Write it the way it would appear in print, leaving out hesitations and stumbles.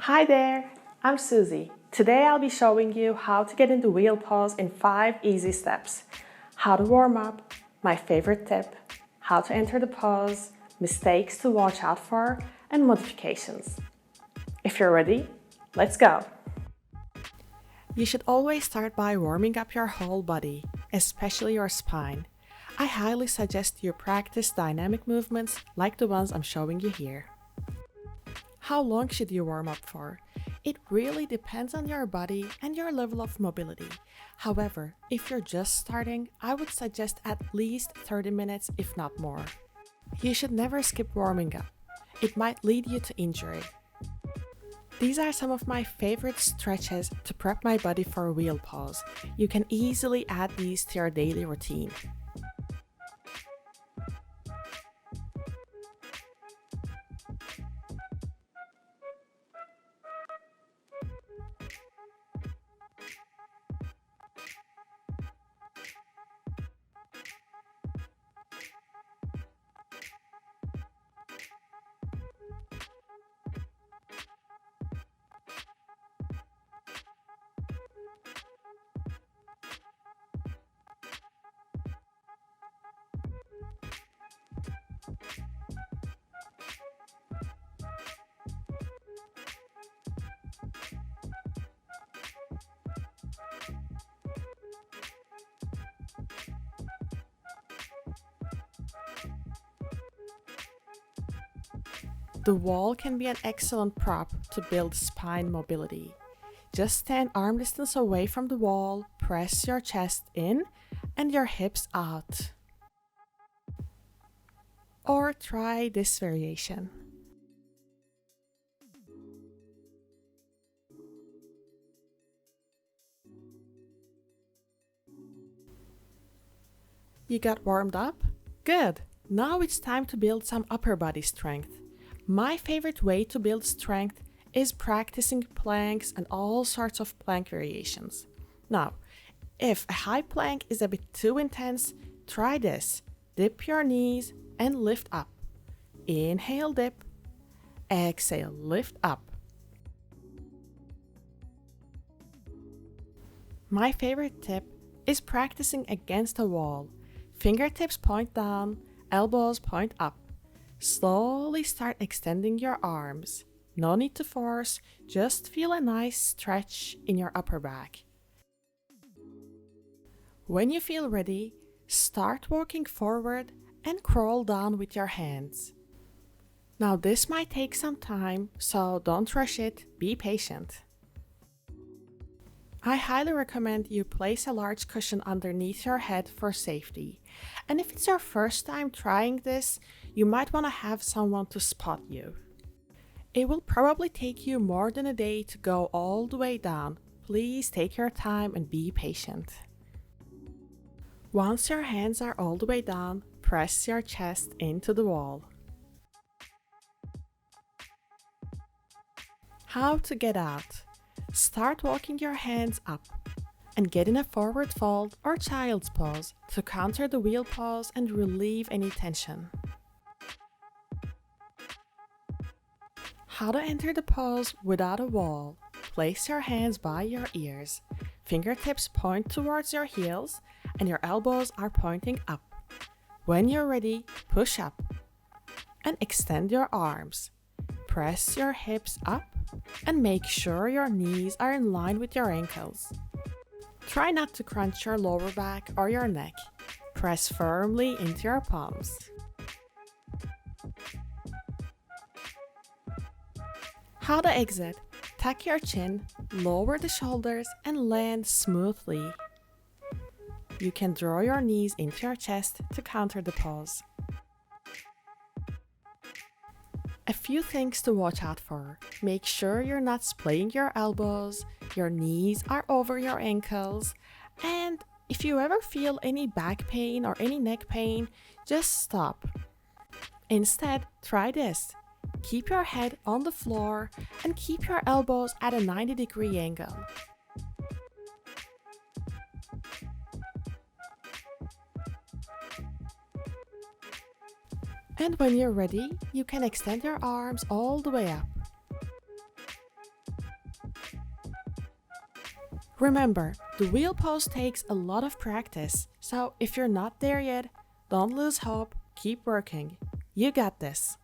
Hi there, I'm Susie. Today I'll be showing you how to get into wheel pose in 5 easy steps. How to warm up, my favorite tip, how to enter the pose, mistakes to watch out for, and modifications. If you're ready, let's go! You should always start by warming up your whole body, especially your spine. I highly suggest you practice dynamic movements like the ones I'm showing you here. How long should you warm up for? It really depends on your body and your level of mobility. However, if you're just starting, I would suggest at least 30 minutes if not more. You should never skip warming up. It might lead you to injury. These are some of my favorite stretches to prep my body for a wheel pose. You can easily add these to your daily routine. The wall can be an excellent prop to build spine mobility. Just stand arm distance away from the wall, press your chest in and your hips out. Or try this variation. You got warmed up? Good! Now it's time to build some upper body strength. My favorite way to build strength is practicing planks and all sorts of plank variations. Now, if a high plank is a bit too intense, try this. Dip your knees and lift up. Inhale, dip. Exhale, lift up. My favorite tip is practicing against a wall. Fingertips point down, elbows point up. Slowly start extending your arms. No need to force, just feel a nice stretch in your upper back. When you feel ready, start walking forward and crawl down with your hands. Now this might take some time, so don't rush it, be patient. I highly recommend you place a large cushion underneath your head for safety. And if it's your first time trying this, you might want to have someone to spot you. It will probably take you more than a day to go all the way down. Please take your time and be patient. Once your hands are all the way down, press your chest into the wall. How to get out? Start walking your hands up and get in a forward fold or child's pose to counter the wheel pose and relieve any tension. How to enter the pose without a wall? Place your hands by your ears. Fingertips point towards your heels and your elbows are pointing up. When you're ready, push up and extend your arms. Press your hips up and make sure your knees are in line with your ankles. Try not to crunch your lower back or your neck. Press firmly into your palms. How to exit? Tuck your chin, lower the shoulders, and land smoothly. You can draw your knees into your chest to counter the pose. A few things to watch out for. Make sure you're not splaying your elbows, your knees are over your ankles, and if you ever feel any back pain or any neck pain, just stop. Instead, try this. Keep your head on the floor and keep your elbows at a 90-degree angle. And when you're ready, you can extend your arms all the way up. Remember, the wheel pose takes a lot of practice, so if you're not there yet, don't lose hope, keep working. You got this.